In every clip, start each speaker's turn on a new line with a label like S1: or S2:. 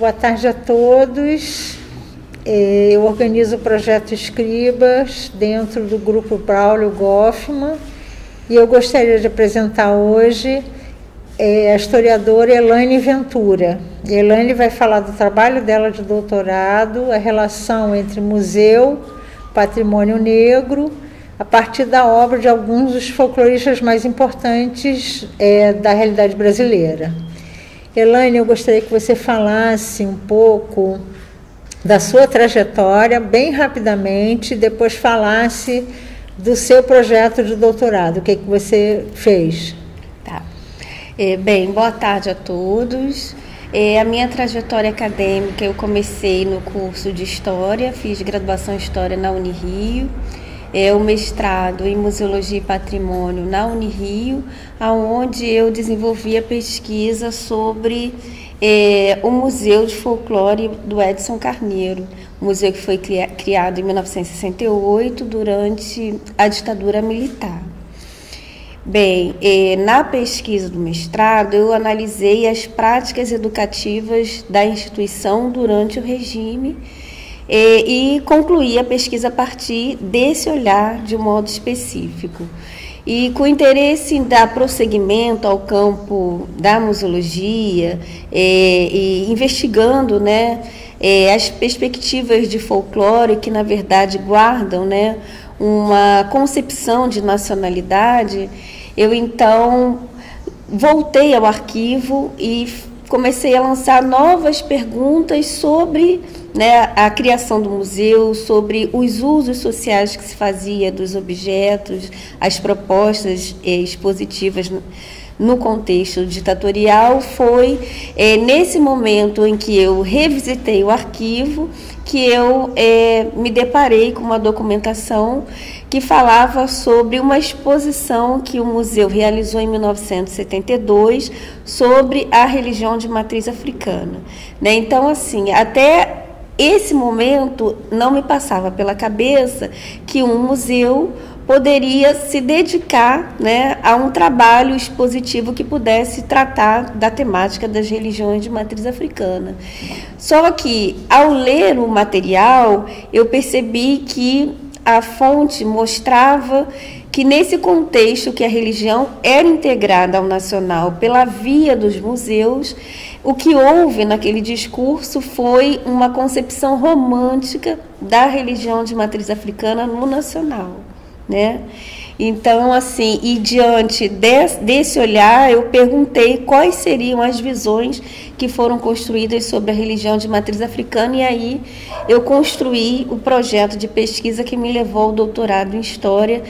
S1: Boa tarde a todos. Eu organizo o projeto Escribas dentro do grupo Braulio Goffman e eu gostaria de apresentar hoje a historiadora Elaine Ventura. Elaine vai falar do trabalho dela de doutorado, a relação entre museu, patrimônio negro, a partir da obra de alguns dos folcloristas mais importantes da realidade brasileira. Elaine, eu gostaria que você falasse um pouco da sua trajetória, bem rapidamente, e depois falasse do seu projeto de doutorado, o que você fez.
S2: Tá. Bem, boa tarde a todos. A minha trajetória acadêmica, eu comecei no curso de História, fiz graduação em História na Unirio, o mestrado em Museologia e Patrimônio na Unirio, onde eu desenvolvi a pesquisa sobre o Museu de Folclore do Edson Carneiro, um museu que foi criado em 1968 durante a ditadura militar. Bem, na pesquisa do mestrado, eu analisei as práticas educativas da instituição durante o regime e concluí a pesquisa a partir desse olhar de um modo específico. E com interesse em dar prosseguimento ao campo da museologia e investigando, as perspectivas de folclore que, na verdade, guardam, uma concepção de nacionalidade, eu, então, voltei ao arquivo e comecei a lançar novas perguntas sobre a criação do museu, sobre os usos sociais que se fazia dos objetos, as propostas expositivas no contexto ditatorial. Foi nesse momento em que eu revisitei o arquivo que eu me deparei com uma documentação que falava sobre uma exposição que o museu realizou em 1972 sobre a religião de matriz africana. Então, assim, até esse momento não me passava pela cabeça que um museu poderia se dedicar a um trabalho expositivo que pudesse tratar da temática das religiões de matriz africana. Só que, ao ler o material, eu percebi que a fonte mostrava que, nesse contexto que a religião era integrada ao nacional pela via dos museus, o que houve naquele discurso foi uma concepção romântica da religião de matriz africana no nacional. Então, assim, e diante desse olhar, eu perguntei quais seriam as visões que foram construídas sobre a religião de matriz africana, e aí eu construí o projeto de pesquisa que me levou ao doutorado em História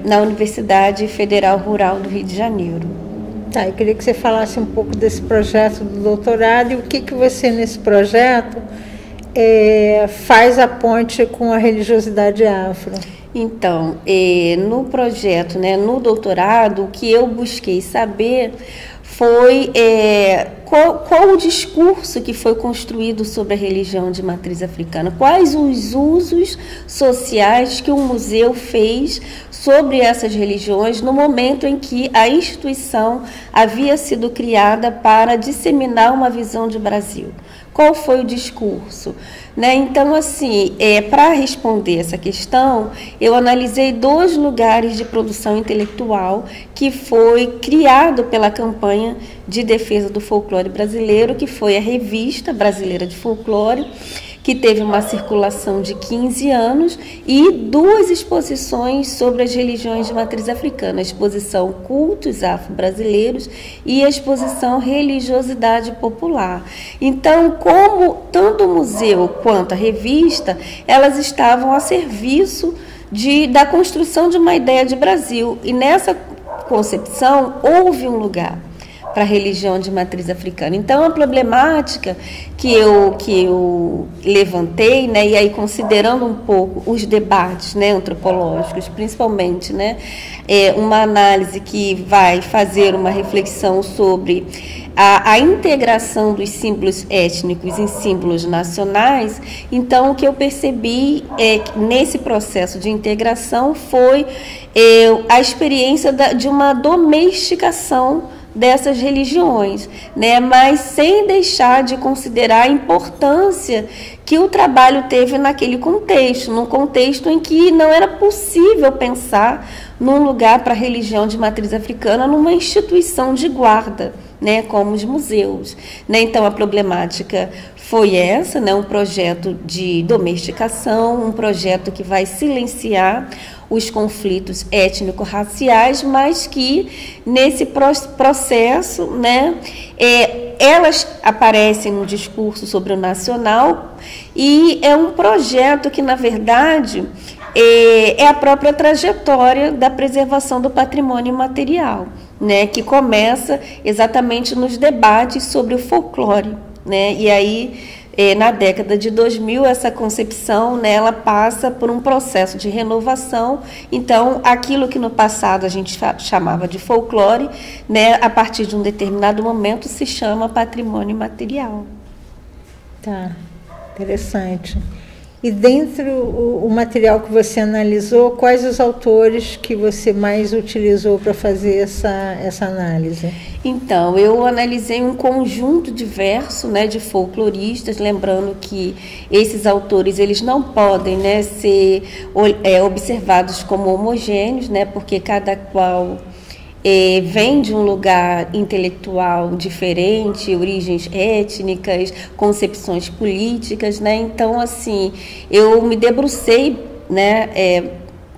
S2: na Universidade Federal Rural do Rio de Janeiro.
S1: Tá, eu queria que você falasse um pouco desse projeto do doutorado e o que você, nesse projeto, faz a ponte com a religiosidade afro.
S2: Então, no projeto, no doutorado, o que eu busquei saber foi qual o discurso que foi construído sobre a religião de matriz africana, quais os usos sociais que o museu fez sobre essas religiões no momento em que a instituição havia sido criada para disseminar uma visão de Brasil. Qual foi o discurso? Então, assim, para responder essa questão, eu analisei 2 lugares de produção intelectual que foi criado pela campanha de defesa do folclore brasileiro, que foi a Revista Brasileira de Folclore, que teve uma circulação de 15 anos, e 2 exposições sobre as religiões de matriz africana, a exposição Cultos Afro-Brasileiros e a exposição Religiosidade Popular. Então, como tanto o museu quanto a revista, elas estavam a serviço da construção de uma ideia de Brasil, e nessa concepção houve um lugar para a religião de matriz africana. Então, a problemática que eu levantei, e aí considerando um pouco os debates antropológicos, principalmente, uma análise que vai fazer uma reflexão sobre a integração dos símbolos étnicos em símbolos nacionais. Então, o que eu percebi nesse processo de integração foi a experiência de uma domesticação dessas religiões, né? Mas sem deixar de considerar a importância que o trabalho teve naquele contexto, num contexto em que não era possível pensar num lugar para a religião de matriz africana numa instituição de guarda, né, como os museus, né? Então a problemática foi essa, né, um projeto de domesticação, um projeto que vai silenciar os conflitos étnico-raciais, mas que nesse processo, né, elas aparecem no discurso sobre o nacional, e é um projeto que, na verdade, é a própria trajetória da preservação do patrimônio imaterial, né, que começa exatamente nos debates sobre o folclore, né, e aí na década de 2000 essa concepção, né, ela passa por um processo de renovação. Então aquilo que no passado a gente chamava de folclore, né, a partir de um determinado momento se chama patrimônio imaterial.
S1: Tá, interessante. E dentro o material que você analisou, quais os autores que você mais utilizou para fazer essa análise?
S2: Então, eu analisei um conjunto diverso, né, de folcloristas, lembrando que esses autores eles não podem, né, ser observados como homogêneos, né, porque cada qual vem de um lugar intelectual diferente, origens étnicas, concepções políticas, né? Então, assim, eu me debrucei, né,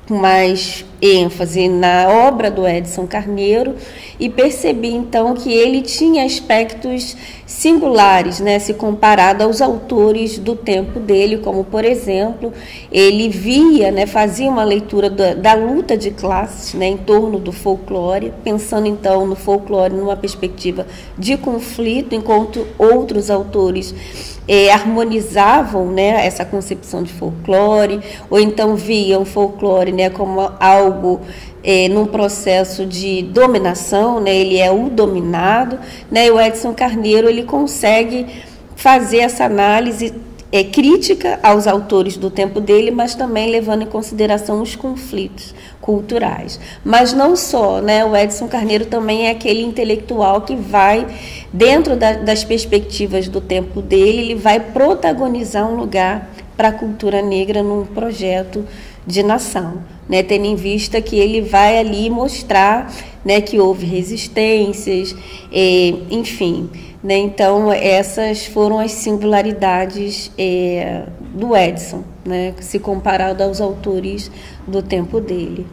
S2: com mais ênfase na obra do Edson Carneiro e percebi, então, que ele tinha aspectos singulares, né, se comparado aos autores do tempo dele, como, por exemplo, ele via, né, fazia uma leitura da luta de classes, né, em torno do folclore, pensando, então, no folclore numa perspectiva de conflito, enquanto outros autores harmonizavam, né, essa concepção de folclore, ou então viam folclore, né, como algo num processo de dominação, né, ele é o dominado, né, e o Edson Carneiro ele consegue fazer essa análise crítica aos autores do tempo dele, mas também levando em consideração os conflitos culturais. Mas não só, né? O Edson Carneiro também é aquele intelectual que vai, dentro das perspectivas do tempo dele, ele vai protagonizar um lugar para a cultura negra num projeto de nação, né? Tendo em vista que ele vai ali mostrar, né, que houve resistências, enfim, né? Então essas foram as singularidades do Edson, né, se comparado aos autores do tempo dele.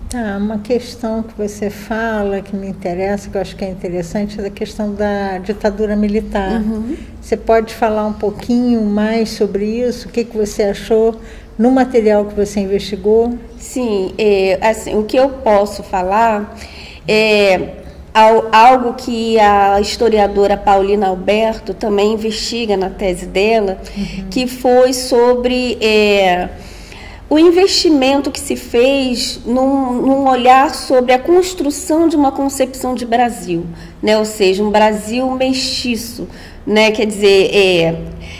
S1: Tá, uma questão que você fala que me interessa, que eu acho que é interessante, é a questão da ditadura militar.
S2: Uhum.
S1: Você pode falar um pouquinho mais sobre isso? O que você achou no material que você investigou?
S2: Sim, assim, o que eu posso falar é algo que a historiadora Paulina Alberto também investiga na tese dela, que foi sobre o investimento que se fez num olhar sobre a construção de uma concepção de Brasil, né? Ou seja, um Brasil mestiço, né? Quer dizer,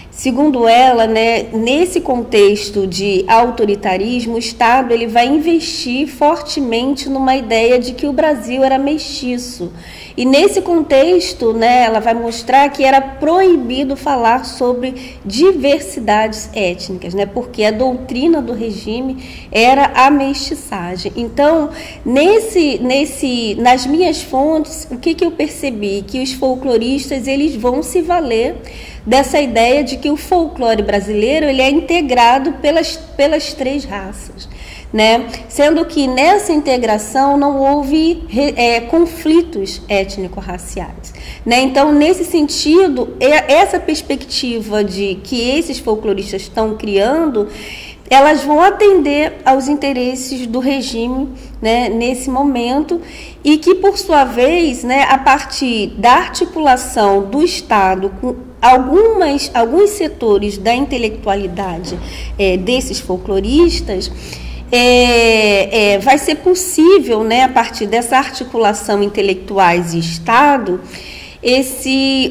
S2: segundo ela, né, nesse contexto de autoritarismo, o Estado ele vai investir fortemente numa ideia de que o Brasil era mestiço. E nesse contexto, né, ela vai mostrar que era proibido falar sobre diversidades étnicas, né, porque a doutrina do regime era a mestiçagem. Então, nas minhas fontes, o que eu percebi? Que os folcloristas eles vão se valer dessa ideia de que o folclore brasileiro ele é integrado pelas três raças, né? Sendo que nessa integração não houve conflitos étnico-raciais, né? Então, nesse sentido, essa perspectiva de que esses folcloristas estão criando, elas vão atender aos interesses do regime, né, nesse momento, e que, por sua vez, né, a partir da articulação do Estado com alguns setores da intelectualidade desses folcloristas, vai ser possível, né, a partir dessa articulação intelectuais e Estado,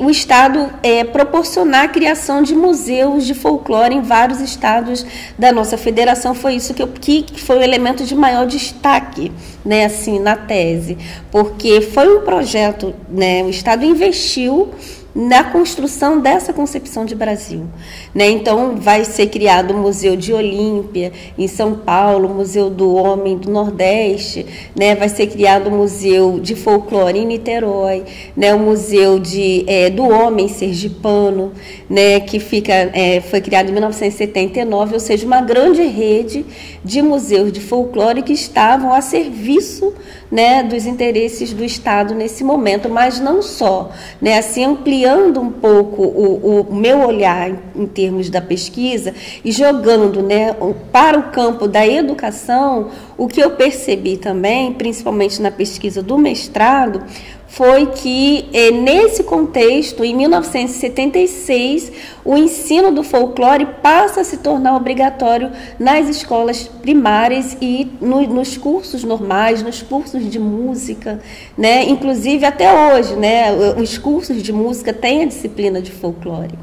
S2: o Estado proporcionar a criação de museus de folclore em vários estados da nossa federação. Foi isso que foi o elemento de maior destaque, né, assim, na tese, porque foi um projeto, né, o Estado investiu na construção dessa concepção de Brasil, né? Então, vai ser criado o Museu de Olímpia, em São Paulo, o Museu do Homem do Nordeste, né? Vai ser criado o Museu de Folclore em Niterói, né? O Museu do Homem Sergipano, né? Que foi criado em 1979, ou seja, uma grande rede de museus de folclore que estavam a serviço, né, dos interesses do Estado nesse momento, mas não só, né, assim, ampliando um pouco o meu olhar em termos da pesquisa e jogando, né, para o campo da educação. O que eu percebi também, principalmente na pesquisa do mestrado, foi que, nesse contexto, em 1976, o ensino do folclore passa a se tornar obrigatório nas escolas primárias e nos cursos normais, nos cursos de música, né? Inclusive, até hoje, né, os cursos de música têm a disciplina de folclore,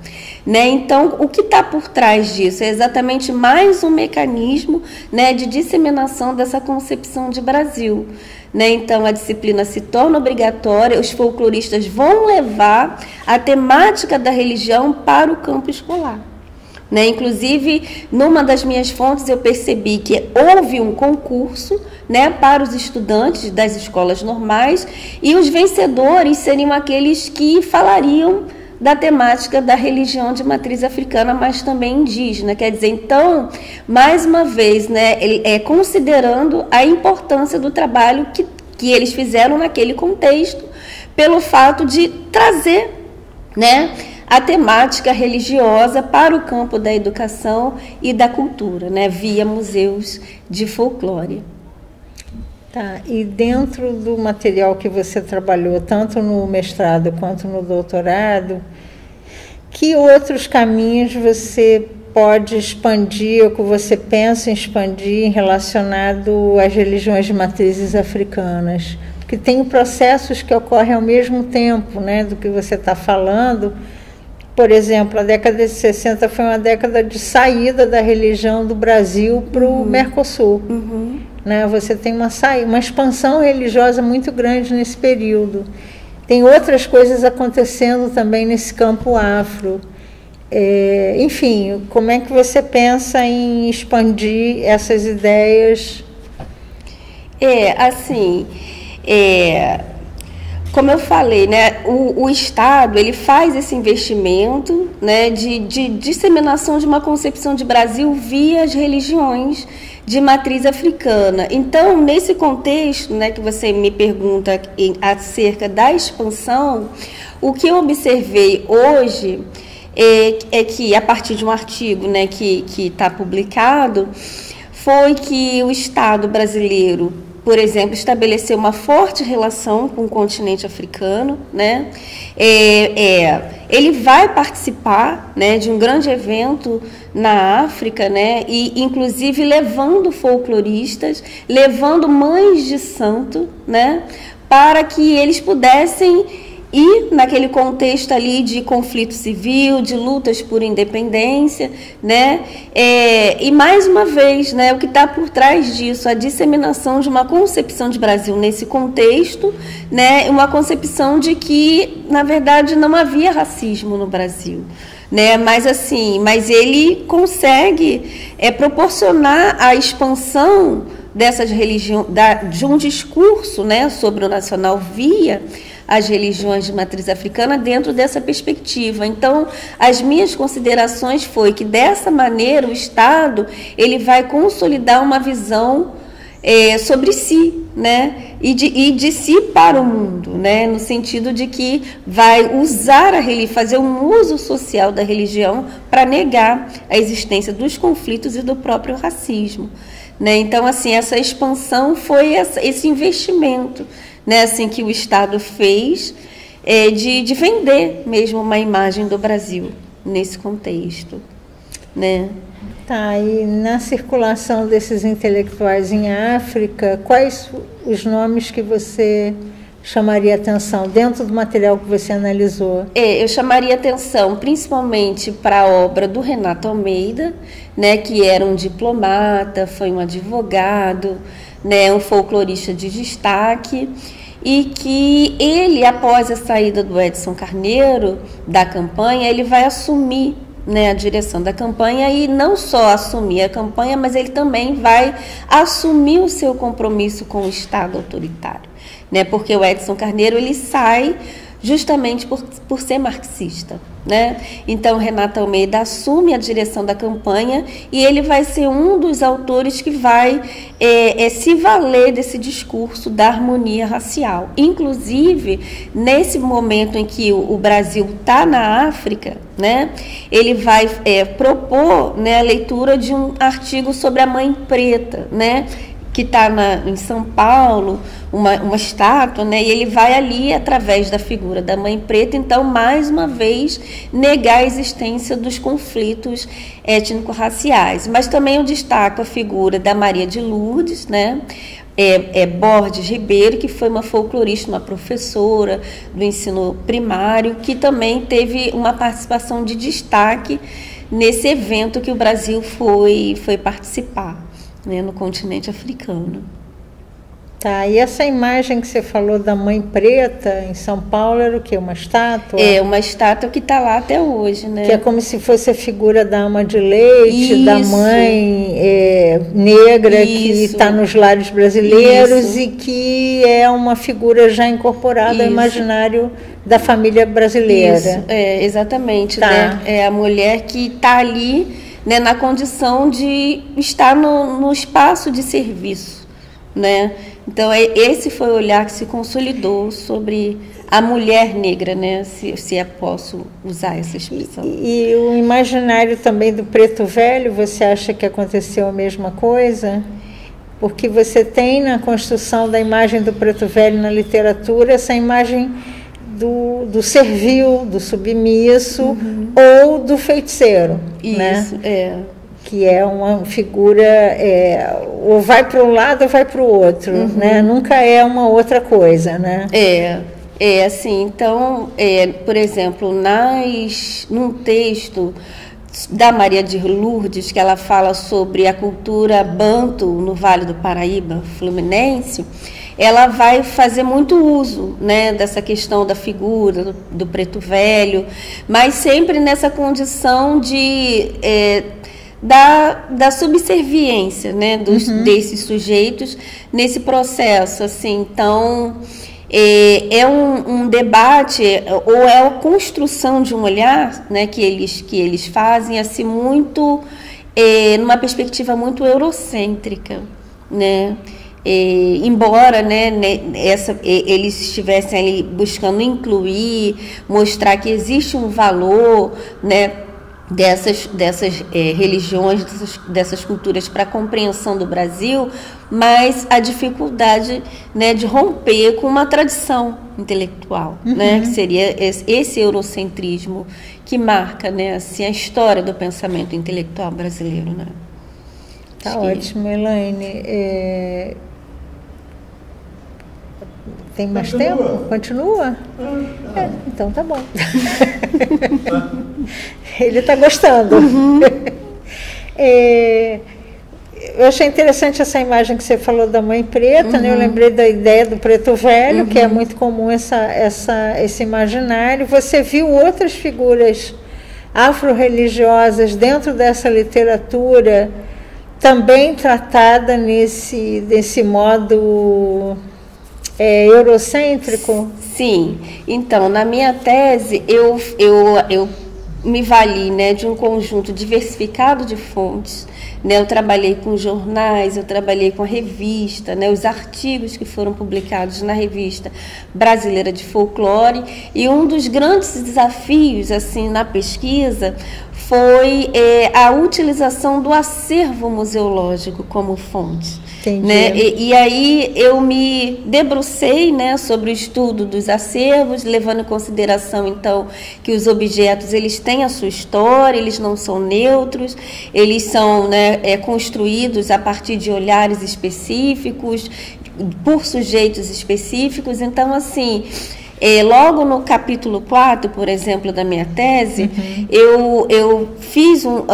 S2: né? Então, o que está por trás disso é exatamente mais um mecanismo, né, de disseminação dessa concepção de Brasil, né? Então, a disciplina se torna obrigatória, os folcloristas vão levar a temática da religião para o campo escolar, né? Inclusive, numa das minhas fontes, eu percebi que houve um concurso, né, para os estudantes das escolas normais, e os vencedores seriam aqueles que falariam da temática da religião de matriz africana, mas também indígena. Quer dizer, então, mais uma vez, né, considerando a importância do trabalho que eles fizeram naquele contexto, pelo fato de trazer, né, a temática religiosa para o campo da educação e da cultura, né, via museus de folclore.
S1: Tá, e dentro do material que você trabalhou, tanto no mestrado quanto no doutorado, que outros caminhos você pode expandir, ou que você pensa em expandir relacionado às religiões de matrizes africanas? Porque tem processos que ocorrem ao mesmo tempo, né, do que você está falando. Por exemplo, a década de 60 foi uma década de saída da religião do Brasil para o Mercosul. Né? Você tem uma expansão religiosa muito grande nesse período. Tem outras coisas acontecendo também nesse campo afro. Enfim, como é que você pensa em expandir essas ideias?
S2: Como eu falei, né, o Estado ele faz esse investimento, né, de disseminação de uma concepção de Brasil via as religiões de matriz africana. Então, nesse contexto, né, que você me pergunta acerca da expansão, o que eu observei hoje é que, a partir de um artigo, né, que está publicado, foi que o Estado brasileiro, por exemplo, estabeleceu uma forte relação com o continente africano, né? Ele vai participar, né, de um grande evento na África, né? E inclusive levando folcloristas, levando mães de santo, né? Para que eles pudessem ir naquele contexto ali de conflito civil, de lutas por independência, né? E mais uma vez, né, o que está por trás disso, a disseminação de uma concepção de Brasil nesse contexto, né, uma concepção de que, na verdade, não havia racismo no Brasil, né? Mas ele consegue proporcionar a expansão dessas religiões, de um discurso, né, sobre o nacional via as religiões de matriz africana dentro dessa perspectiva. Então, as minhas considerações foi que, dessa maneira, o Estado ele vai consolidar uma visão sobre si, né, e de si para o mundo, né, no sentido de que vai usar fazer um uso social da religião para negar a existência dos conflitos e do próprio racismo, né? Então, assim, essa expansão foi esse investimento, né, assim, que o Estado fez de vender mesmo uma imagem do Brasil nesse contexto, né?
S1: Tá, e na circulação desses intelectuais em África, quais os nomes que você chamaria atenção dentro do material que você analisou?
S2: Eu chamaria atenção principalmente para a obra do Renato Almeida, né, que era um diplomata, foi um advogado, né, um folclorista de destaque, e que ele, após a saída do Edson Carneiro da campanha, ele vai assumir, né, a direção da campanha, e não só assumir a campanha, mas ele também vai assumir o seu compromisso com o Estado autoritário, né, porque o Edson Carneiro ele sai justamente por ser marxista, né? Então, Renato Almeida assume a direção da campanha e ele vai ser um dos autores que vai se valer desse discurso da harmonia racial. Inclusive, nesse momento em que o Brasil está na África, né, ele vai propor, né, a leitura de um artigo sobre a Mãe Preta, né, que está em São Paulo, uma estátua, né? E ele vai ali, através da figura da Mãe Preta, então, mais uma vez, negar a existência dos conflitos étnico-raciais. Mas também eu destaco a figura da Maria de Lourdes, né? Borges Ribeiro, que foi uma folclorista, uma professora do ensino primário, que também teve uma participação de destaque nesse evento que o Brasil foi participar, né, no continente africano.
S1: Tá, e essa imagem que você falou da Mãe Preta em São Paulo era o quê? Uma estátua?
S2: Uma estátua que está lá até hoje, né?
S1: Que é como se fosse a figura da ama de leite, isso, da mãe negra, isso, que está nos lares brasileiros, isso, e que é uma figura já incorporada, isso, ao imaginário da família brasileira.
S2: Isso, exatamente,
S1: tá,
S2: né? É a mulher que está ali, né, na condição de estar no espaço de serviço, né? Então, esse foi o olhar que se consolidou sobre a mulher negra, né? Se eu posso usar essa expressão.
S1: E o imaginário também do preto velho, você acha que aconteceu a mesma coisa? Porque você tem na construção da imagem do preto velho na literatura essa imagem do servil, do submisso, uhum, ou do feiticeiro.
S2: Isso,
S1: né? Que é uma figura, ou vai para um lado ou vai para o outro, uhum, né? Nunca é uma outra coisa, né?
S2: Assim, então, por exemplo, num texto da Maria de Lourdes, que ela fala sobre a cultura banto no Vale do Paraíba, fluminense, ela vai fazer muito uso, né, dessa questão da figura do preto velho, mas sempre nessa condição de da subserviência, né, uhum, desses sujeitos nesse processo, assim. Então, é um debate, ou é a construção de um olhar, né, que eles fazem, assim, muito, numa perspectiva muito eurocêntrica, né. Embora, né, eles estivessem ali buscando incluir, mostrar que existe um valor, né, dessas religiões, dessas culturas para a compreensão do Brasil, mas a dificuldade, né, de romper com uma tradição intelectual, uhum, né, que seria esse eurocentrismo que marca, né, assim, a história do pensamento intelectual brasileiro, né?
S1: Tá ótimo, Elaine. Tem mais tempo? Continua? Então tá bom. Ele está gostando. Uhum. Eu achei interessante essa imagem que você falou da Mãe Preta, uhum, né? Eu lembrei da ideia do preto velho, uhum, que é muito comum esse imaginário. Você viu outras figuras afro-religiosas dentro dessa literatura também tratada nesse modo eurocêntrico?
S2: Sim. Então, na minha tese, eu me vali, né, de um conjunto diversificado de fontes, né? Eu trabalhei com jornais, eu trabalhei com a revista, né, os artigos que foram publicados na Revista Brasileira de Folclore, e um dos grandes desafios, assim, na pesquisa foi a utilização do acervo museológico como fonte. Né? E aí eu me debrucei, né, sobre o estudo dos acervos, levando em consideração, então, que os objetos eles têm a sua história, eles não são neutros, eles são, né, construídos a partir de olhares específicos, por sujeitos específicos. Então, assim, logo no capítulo 4, por exemplo, da minha tese, eu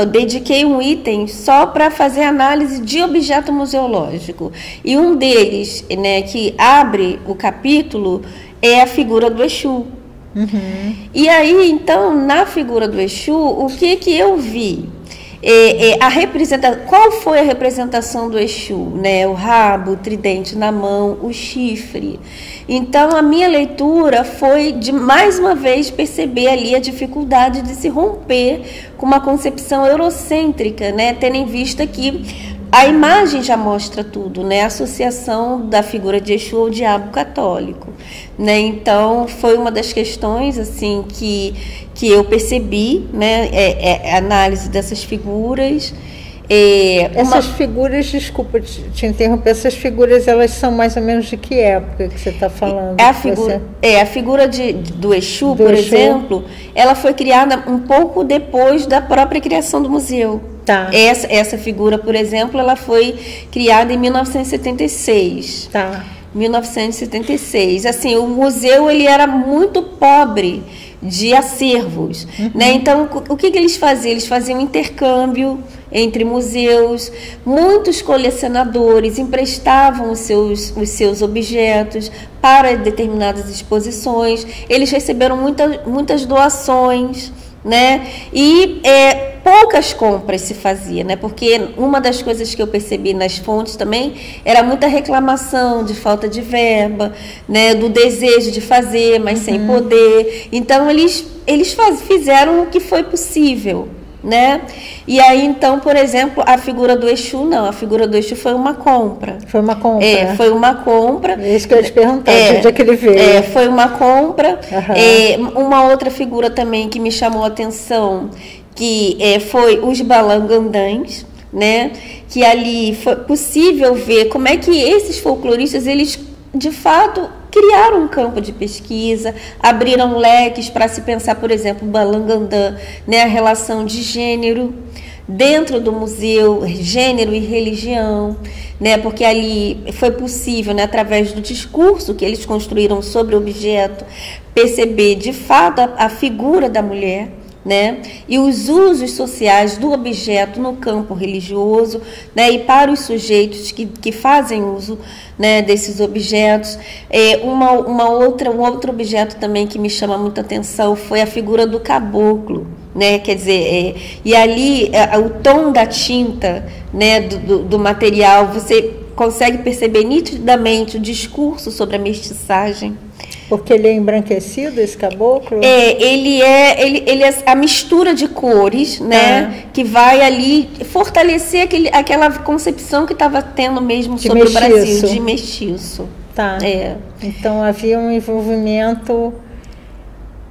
S2: dediquei um item só para fazer análise de objeto museológico. E um deles, né, que abre o capítulo, é a figura do Exu. E aí, então, na figura do Exu, o que eu vi? Qual foi a representação do Exu, né? O rabo, o tridente na mão, o chifre. Então, a minha leitura foi de, mais uma vez, perceber ali a dificuldade de se romper com uma concepção eurocêntrica, né? Tendo em vista que a imagem já mostra tudo, né? A associação da figura de Exu ao diabo católico, né? Então, foi uma das questões, assim, que eu percebi, né? A análise dessas figuras.
S1: Essas figuras, desculpa te interromper, essas figuras, elas são mais ou menos de que época que você está falando?
S2: A figura do Exu, por exemplo, ela foi criada um pouco depois da própria criação do museu.
S1: Tá.
S2: Essa figura, por exemplo, ela foi criada em 1976.
S1: Tá.
S2: 1976. Assim, o museu ele era muito pobre de acervos, né? Então, o que eles faziam? Eles faziam intercâmbio entre museus. Muitos colecionadores emprestavam os seus objetos para determinadas exposições. Eles receberam muitas doações, né? E poucas compras se fazia, né? Porque uma das coisas que eu percebi nas fontes também era muita reclamação de falta de verba, né? Do desejo de fazer, mas sem poder. Então eles fizeram o que foi possível, né? E aí, então, por exemplo, a figura do Exu, não, a figura do Exu foi uma compra.
S1: Foi uma compra.
S2: Foi uma compra.
S1: É isso que eu ia te perguntar, de onde é que ele veio.
S2: Foi uma compra. Uma outra figura também que me chamou a atenção, que foi os balangandãs, né? Que ali foi possível ver como é que esses folcloristas, eles, de fato, criaram um campo de pesquisa, abriram leques para se pensar, por exemplo, o balangandã, né, a relação de gênero dentro do museu, gênero e religião, né, porque ali foi possível, né, através do discurso que eles construíram sobre o objeto, perceber de fato a figura da mulher, né, e os usos sociais do objeto no campo religioso, né, e para os sujeitos que fazem uso, né, desses objetos. Um outro objeto também que me chama muita atenção foi a figura do caboclo, né, quer dizer, e ali o tom da tinta, né, do material, você consegue perceber nitidamente o discurso sobre a mestiçagem.
S1: Porque ele é embranquecido, esse caboclo?
S2: Ele é a mistura de cores, né? Que vai ali fortalecer aquela concepção que estava tendo mesmo sobre o Brasil, de mestiço.
S1: Tá. Então havia um envolvimento,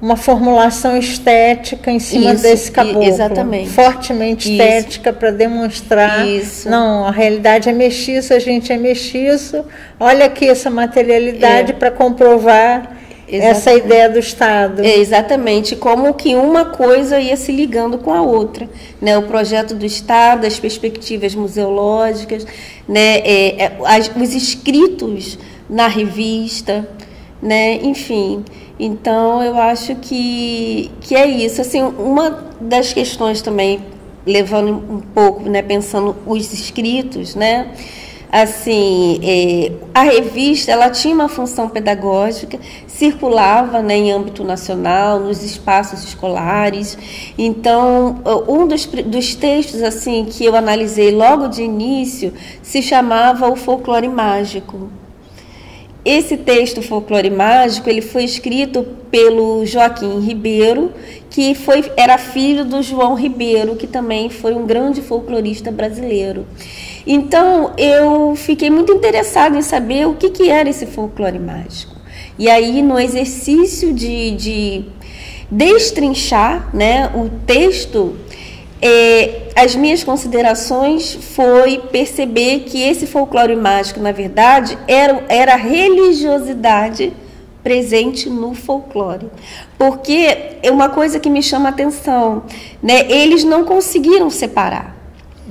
S1: uma formulação estética em cima desse caboclo.
S2: Exatamente.
S1: Fortemente estética para demonstrar. Não, a realidade é mestiça, a gente é mestiço. Olha aqui essa materialidade para comprovar essa ideia do Estado.
S2: Exatamente, como que uma coisa ia se ligando com a outra, né? O projeto do Estado, as perspectivas museológicas, né? Os escritos na revista, né? Enfim, então eu acho que é isso. Assim, uma das questões também, levando um pouco, né, pensando os escritos, né? Assim, a revista, ela tinha uma função pedagógica, circulava, né, em âmbito nacional, nos espaços escolares. Então, um dos textos assim que eu analisei logo de início se chamava O Folclore Mágico. Esse texto, Folclore Mágico, ele foi escrito pelo Joaquim Ribeiro, que era filho do João Ribeiro, que também foi um grande folclorista brasileiro. Então, eu fiquei muito interessada em saber o que era esse folclore mágico. E aí, no exercício de destrinchar, né, o texto, as minhas considerações foi perceber que esse folclore mágico, na verdade, era a religiosidade presente no folclore. Porque é uma coisa que me chama a atenção, né, eles não conseguiram separar.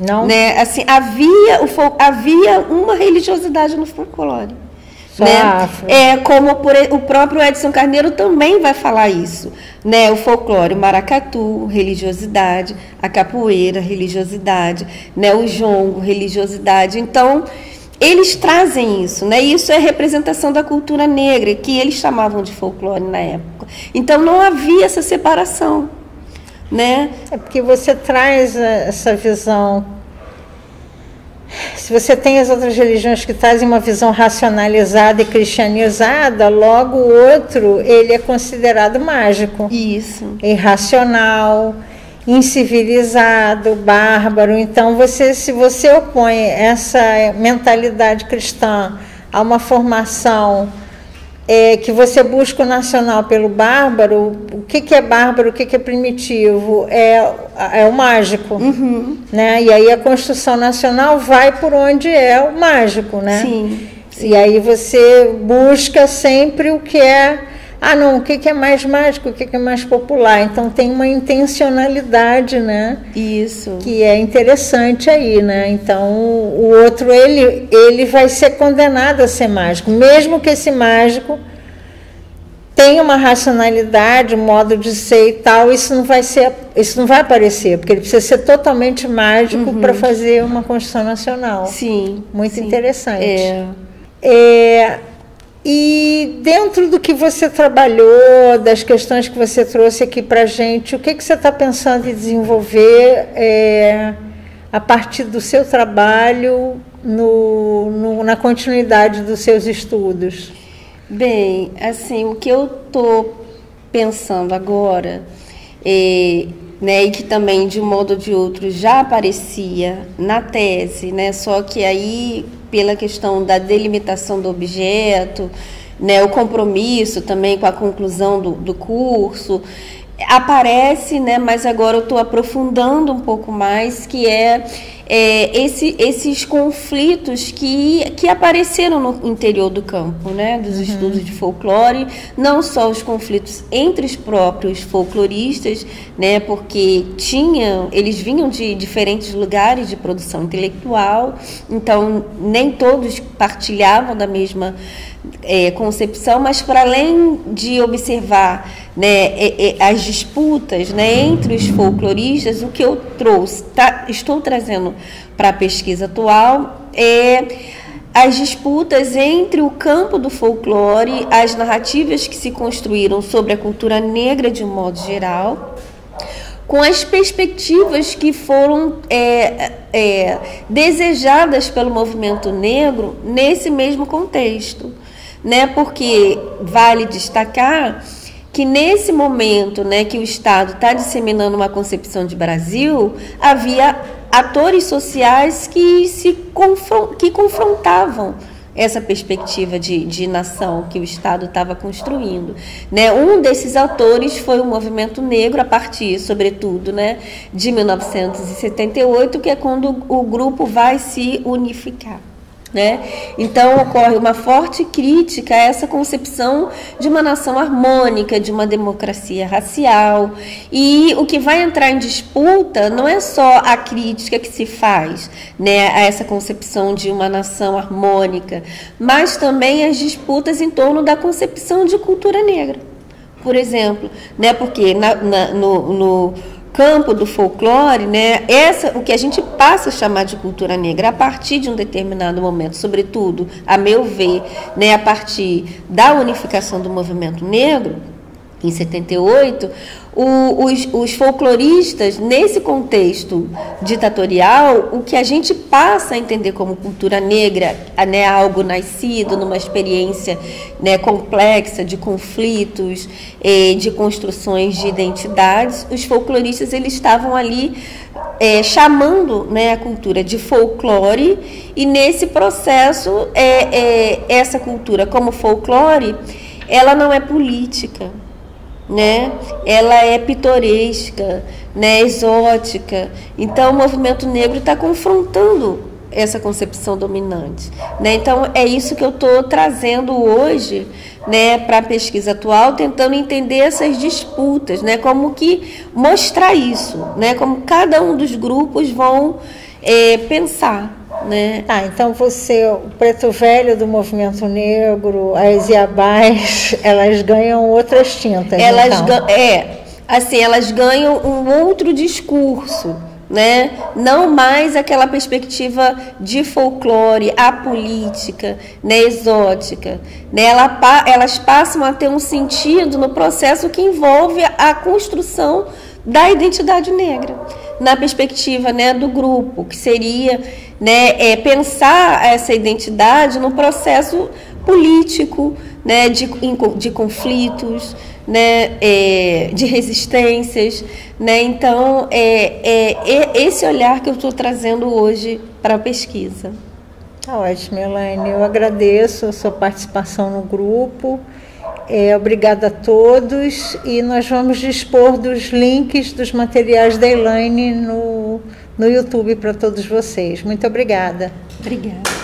S1: Não.
S2: Né? Assim, havia uma religiosidade no folclore.
S1: Só
S2: né?
S1: afro.
S2: Como o próprio Edson Carneiro também vai falar isso, né? O folclore, o maracatu, religiosidade, a capoeira, religiosidade, né? O jongo, religiosidade. Então, eles trazem isso, né? Isso é representação da cultura negra, que eles chamavam de folclore na época. Então, não havia essa separação, né?
S1: É porque você traz essa visão. Se você tem as outras religiões que trazem uma visão racionalizada e cristianizada, logo o outro, ele é considerado mágico.
S2: Isso.
S1: Irracional, incivilizado, bárbaro. Então, se você opõe essa mentalidade cristã a uma formação que você busca o nacional pelo bárbaro, o que é bárbaro, o que é primitivo? É o mágico.
S2: Uhum.
S1: Né? E aí a construção nacional vai por onde é o mágico. Né?
S2: Sim.
S1: E aí você busca sempre o que é... o que é mais mágico, o que é mais popular. Então tem uma intencionalidade, né?
S2: Isso.
S1: Que é interessante aí, né? Então o outro, ele vai ser condenado a ser mágico, mesmo que esse mágico tenha uma racionalidade, um modo de ser e tal, isso não vai aparecer, porque ele precisa ser totalmente mágico para fazer uma construção nacional.
S2: Sim.
S1: Muito interessante. E dentro do que você trabalhou, das questões que você trouxe aqui para a gente, o que você está pensando em desenvolver a partir do seu trabalho na continuidade dos seus estudos?
S2: Bem, assim, o que eu estou pensando agora, né, e que também, de um modo ou de outro, já aparecia na tese, né, só que aí, pela questão da delimitação do objeto, né, o compromisso também com a conclusão do curso, aparece, né, mas agora eu estou aprofundando um pouco mais, que esses conflitos que apareceram no interior do campo, né, dos estudos de folclore, não só os conflitos entre os próprios folcloristas, né, porque eles vinham de diferentes lugares de produção intelectual, então nem todos partilhavam da mesma concepção, mas para além de observar, né, as disputas, né, entre os folcloristas, o que eu estou trazendo para a pesquisa atual as disputas entre o campo do folclore, as narrativas que se construíram sobre a cultura negra de um modo geral, com as perspectivas que foram desejadas pelo movimento negro nesse mesmo contexto, né? Porque vale destacar que nesse momento, né, que o Estado está disseminando uma concepção de Brasil, havia atores sociais que confrontavam essa perspectiva de nação que o Estado estava construindo, né? Um desses autores foi o movimento negro, a partir, sobretudo, né, de 1978, que é quando o grupo vai se unificar, né? Então ocorre uma forte crítica a essa concepção de uma nação harmônica, de uma democracia racial, e o que vai entrar em disputa não é só a crítica que se faz, né, a essa concepção de uma nação harmônica, mas também as disputas em torno da concepção de cultura negra, por exemplo, né, porque no campo do folclore, né, o que a gente passa a chamar de cultura negra a partir de um determinado momento, sobretudo, a meu ver, né, a partir da unificação do movimento negro, em 78, os folcloristas, nesse contexto ditatorial, o que a gente passa a entender como cultura negra, né, algo nascido numa experiência, né, complexa de conflitos, de construções de identidades, os folcloristas eles estavam ali chamando, né, a cultura de folclore, e nesse processo essa cultura como folclore, ela não é política, né? Ela é pitoresca, né? Exótica. Então o movimento negro está confrontando essa concepção dominante, né? Então é isso que eu estou trazendo hoje, né, para a pesquisa atual, tentando entender essas disputas, né? Como que mostrar isso, né? Como cada um dos grupos vão pensar, né?
S1: Ah, então você, o Preto Velho do Movimento Negro, as Iabás, elas ganham outras tintas,
S2: Elas
S1: então.
S2: elas ganham um outro discurso, né? Não mais aquela perspectiva de folclore, apolítica, né? Exótica, né? Elas passam a ter um sentido no processo que envolve a construção da identidade negra, na perspectiva, né, do grupo, que seria, né, pensar essa identidade no processo político, né, de conflitos, né, de resistências, né? Então esse olhar que eu estou trazendo hoje para a pesquisa.
S1: Tá ótimo, Elaine. Eu agradeço a sua participação no grupo. Obrigada a todos, e nós vamos dispor dos links dos materiais da Elaine no YouTube para todos vocês. Muito obrigada.
S2: Obrigada.